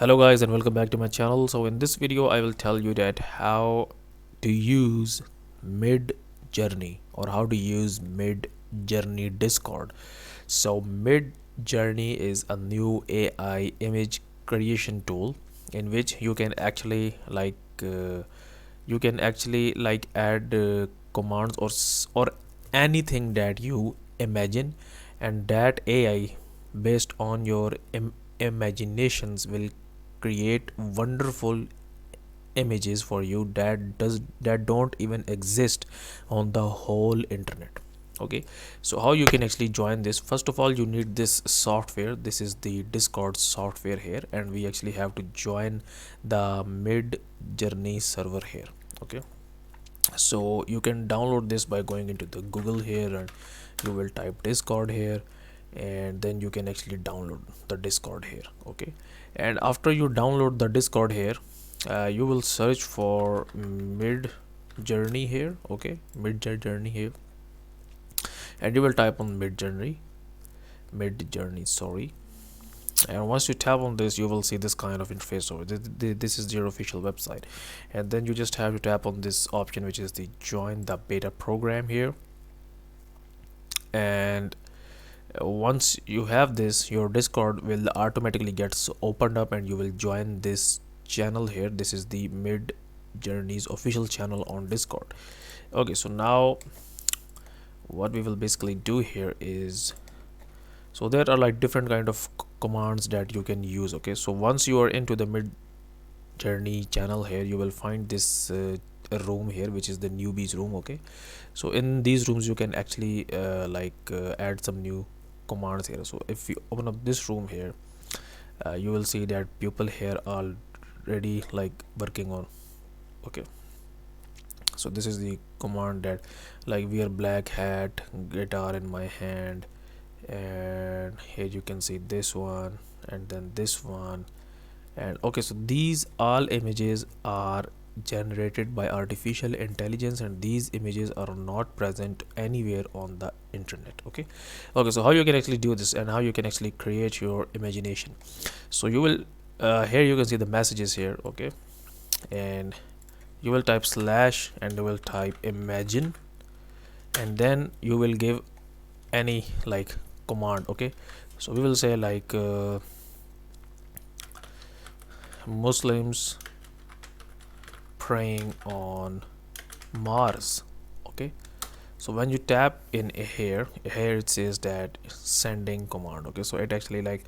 Hello guys and welcome back to my channel. So in this video I will tell you that how to use Midjourney or how to use Midjourney Discord. So Midjourney is a new AI image creation tool in which you can actually add commands or anything that you imagine, and that AI based on your imaginations will create wonderful images for you that don't even exist on the whole internet. Okay, so how you can actually join this? First of all, you need this software. This is the Discord software here, and we actually have to join the Mid Journey server here. Okay, so you can download this by going into the Google here, and you will type Discord here, and then you can actually download the Discord here. Okay, and after you download the Discord here, you will search for Mid Journey here. Okay, Mid Journey here, and you will type on Mid Journey, sorry. And once you tap on this, you will see this kind of interface over this is your official website, and then you just have to tap on this option, which is the join the beta program here. And once you have this, your Discord will automatically gets opened up and you will join this channel here. This is the Mid Journey's official channel on Discord. Okay, so now what we will basically do here is, so there are like different kind of commands that you can use. Okay, so once you are into the Mid Journey channel here, you will find this room here, which is the newbies room. Okay, so in these rooms you can actually add some new commands here. So if you open up this room here, you will see that people here are already like working on. Okay, so this is the command that like wear black hat, guitar in my hand, and here you can see this one and then this one. And okay, so these all images are generated by artificial intelligence, and these images are not present anywhere on the internet. Okay, so how you can actually do this and how you can actually create your imagination? So you will here you can see the messages here. Okay, and you will type slash and you will type imagine, and then you will give any like command. Okay, so we will say like Muslims praying on Mars. Okay, so when you tap in here it says that sending command. Okay, so it actually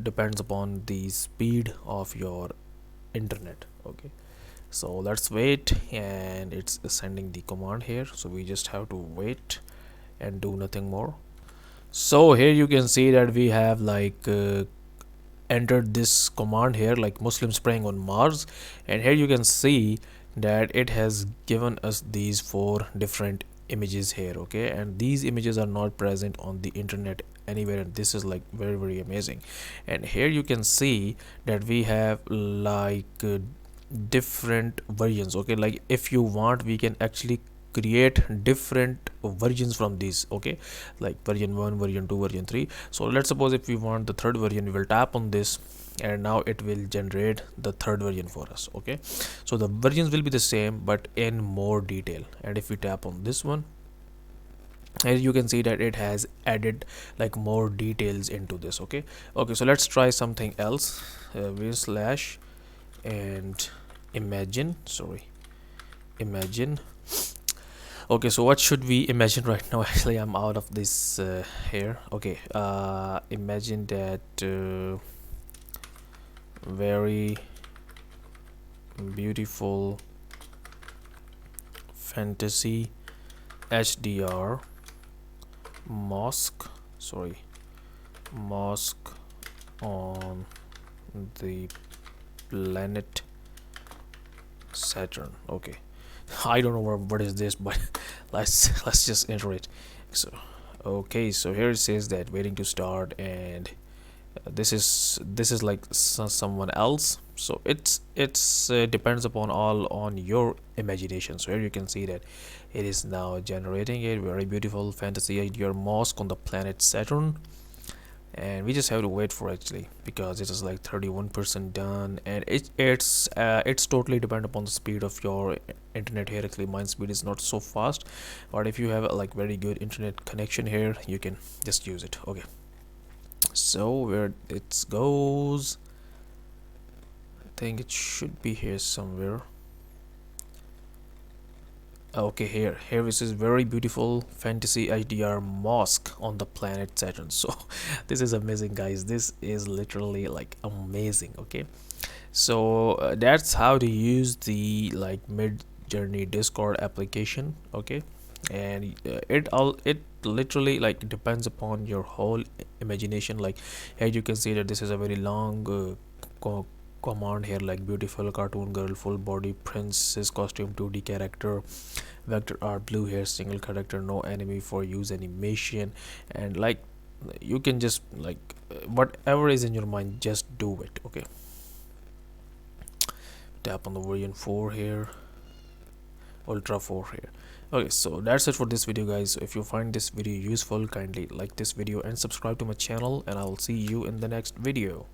depends upon the speed of your internet. Okay, so let's wait, and it's sending the command here, so we just have to wait and do nothing more. So here you can see that we have entered this command here, like Muslims praying on Mars, and here you can see that it has given us these 4 different images here. Okay, and these images are not present on the internet anywhere, and this is like very amazing. And here you can see that we have different versions. Okay, like if you want, we can actually create different versions from these. Okay, like version 1, version 2, version 3. So let's suppose if we want the third version, we will tap on this, and now it will generate the third version for us. Okay, so the versions will be the same but in more detail. And if we tap on this one, as you can see that it has added like more details into this. Okay, so let's try something else. We slash and imagine Okay, so what should we imagine right now? Actually, I'm out of this here. Okay, imagine that very beautiful fantasy HDR mosque on the planet Saturn. Okay, I don't know what is this, but let's just enter it. So okay, so here it says that waiting to start, and this is like someone else. So it's depends upon all on your imagination. So here you can see that it is now generating a very beautiful fantasy your mosque on the planet Saturn. and we just have to wait for actually, because it is like 31% done, and it's totally dependent upon the speed of your internet here. Actually mine speed is not so fast, but if you have a like very good internet connection here, you can just use it. Okay, so where it goes, I think it should be here somewhere. Okay, here is this very beautiful fantasy HDR mosque on the planet Saturn. So this is amazing, guys. This is literally like amazing. Okay, so that's how to use the like Mid Journey Discord application. Okay, and it literally like depends upon your whole imagination. Like as you can see that this is a very long command here, like beautiful cartoon girl, full body princess costume, 2D character, vector art, blue hair, single character, no enemy for use animation. And like you can just like whatever is in your mind, just do it. Okay, tap on the version 4 here, ultra 4 here. Okay, so that's it for this video, guys. So if you find this video useful, kindly like this video and subscribe to my channel, and I'll see you in the next video.